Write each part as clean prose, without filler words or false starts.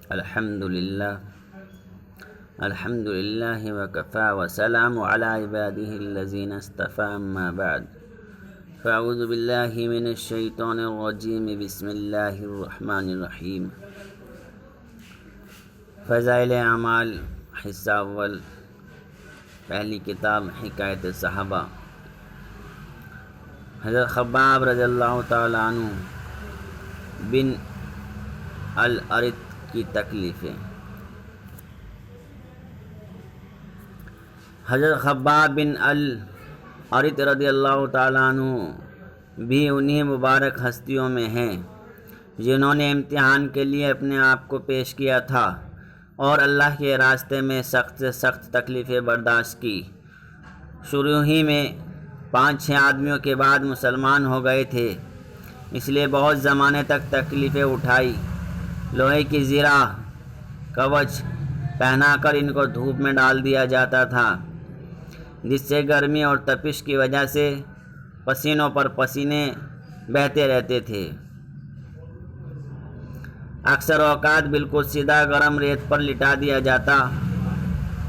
الحمدللہ وکفى وسلام علی عباده الذین اصطفى اما بعد فاعوذ باللہ من الشیطان الرجیم بسم اللہ الرحمن الرحیم۔ فضائل اعمال حصہ اول، پہلی کتاب حکایت صحابہ۔ حضرت خباب رضی اللہ تعالیٰ عنہ بن الارت کی تکلیفیں۔ حضرت خباب بن الارت رضی اللہ تعالیٰ عنہ بھی انہی مبارک ہستیوں میں ہیں جنہوں نے امتحان کے لیے اپنے آپ کو پیش کیا تھا اور اللہ کے راستے میں سخت سے سخت تکلیفیں برداشت کی۔ شروع ہی میں 5-6 آدمیوں کے بعد مسلمان ہو گئے تھے، اس لیے بہت زمانے تک تکلیفیں اٹھائی۔ لوہے کی زرہ کوچ پہنا کر ان کو دھوپ میں ڈال دیا جاتا تھا، جس سے گرمی اور تپش کی وجہ سے پسینوں پر پسینے بہتے رہتے تھے۔ اکثر اوقات بالکل سیدھا گرم ریت پر لٹا دیا جاتا،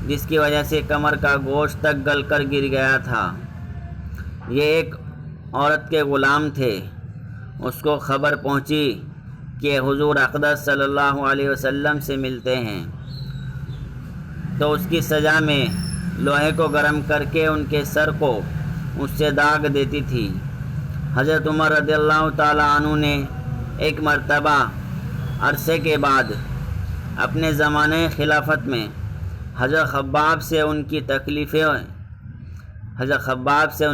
جس کی وجہ سے کمر کا گوشت تک گل کر گر گیا تھا۔ یہ ایک عورت کے غلام تھے۔ اس کو خبر پہنچی کہ حضور اقدس صلی اللہ علیہ وسلم سے ملتے ہیں، تو اس کی سزا میں لوہے کو گرم کر کے ان کے سر کو اس سے داغ دیتی تھی۔ حضرت عمر رضی اللہ تعالیٰ عنہ نے ایک مرتبہ عرصے کے بعد اپنے زمانے خلافت میں حضرت خباب سے ان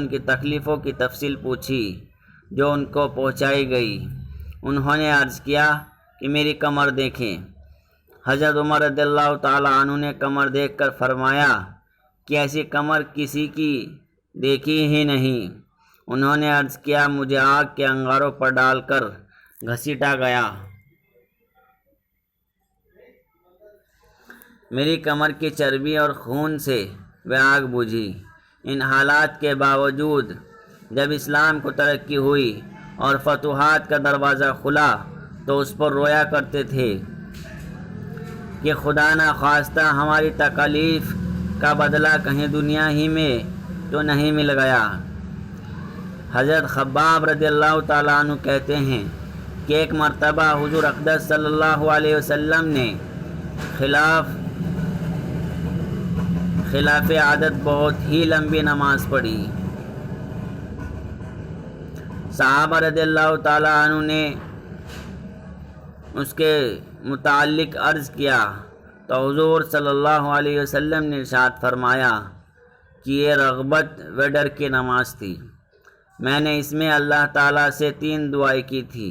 کی تکلیفوں کی تفصیل پوچھی، جو ان کو پہنچائی گئی۔ انہوں نے عرض کیا کہ میری کمر دیکھیں۔ حضرت عمر رضی اللہ تعالیٰ عنہ نے کمر دیکھ کر فرمایا کہ ایسی کمر کسی کی دیکھی ہی نہیں۔ انہوں نے عرض کیا مجھے آگ کے انگاروں پر ڈال کر گھسیٹا گیا، میری کمر کی چربی اور خون سے وہ آگ بجھی۔ ان حالات کے باوجود جب اسلام کو ترقی ہوئی اور فتوحات کا دروازہ کھلا تو اس پر رویا کرتے تھے کہ خدا نخواستہ ہماری تکالیف کا بدلہ کہیں دنیا ہی میں تو نہیں مل گیا۔ حضرت خباب رضی اللہ تعالیٰ عنہ کہتے ہیں کہ ایک مرتبہ حضور اقدس صلی اللہ علیہ وسلم نے خلاف عادت بہت ہی لمبی نماز پڑھی۔ صحابہ رضی اللہ تعالیٰ عنہ نے اس کے متعلق عرض کیا تو حضور صلی اللہ علیہ وسلم نے ارشاد فرمایا کہ یہ رغبت و ڈر کی نماز تھی۔ میں نے اس میں اللہ تعالیٰ سے 3 دعائیں کی تھی،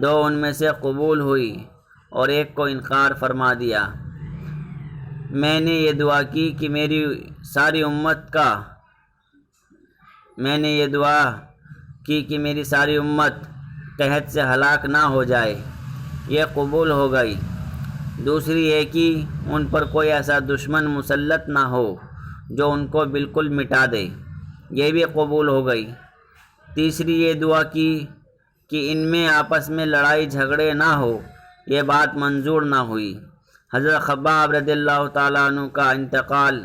2 ان میں سے قبول ہوئی اور ایک کو انکار فرما دیا۔ میں نے یہ دعا کی کہ میری ساری امت قحط سے ہلاک نہ ہو جائے، یہ قبول ہو گئی۔ دوسری یہ کہ ان پر کوئی ایسا دشمن مسلط نہ ہو جو ان کو بالکل مٹا دے، یہ بھی قبول ہو گئی۔ تیسری یہ دعا کی کہ ان میں آپس میں لڑائی جھگڑے نہ ہو، یہ بات منظور نہ ہوئی۔ حضرت خباب رضی اللہ تعالیٰ عنہ کا انتقال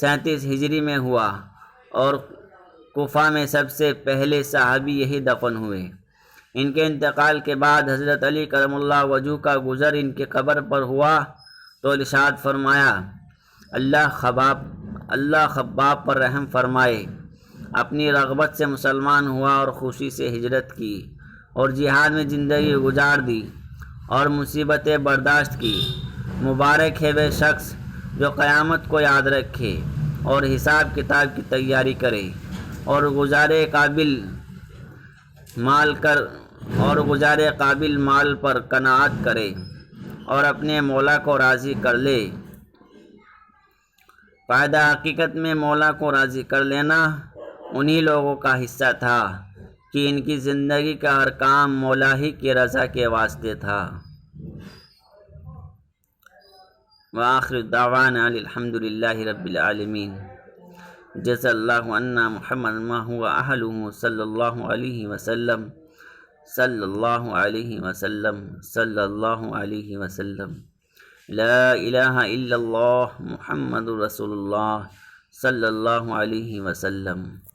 37 ہجری میں ہوا اور کوفہ میں سب سے پہلے صحابی یہی دفن ہوئے۔ ان کے انتقال کے بعد حضرت علی کرم اللہ وجہہ کا گزر ان کی قبر پر ہوا تو ارشاد فرمایا اللہ خباب پر رحم فرمائے۔ اپنی رغبت سے مسلمان ہوا اور خوشی سے ہجرت کی اور جہاد میں زندگی گزار دی اور مصیبتیں برداشت کی۔ مبارک ہے وہ شخص جو قیامت کو یاد رکھے اور حساب کتاب کی تیاری کرے اور گزارے قابل مال پر قناعت کرے اور اپنے مولا کو راضی کر لے۔ فائدہ حقیقت میں مولا کو راضی کر لینا انہی لوگوں کا حصہ تھا کہ ان کی زندگی کا ہر کام مولا ہی کی رضا کے واسطے تھا۔ وآخر دعوانا الحمدللہ رب العالمین۔ جزا اللہ عنا محمد ما هو اہلہ صلی اللہ علیہ وسلم۔ صلی اللہ علیہ وسلم صلی اللہ علیہ وسلم۔ لا الہ الا اللہ محمد رسول اللہ صلی اللہ علیہ وسلم۔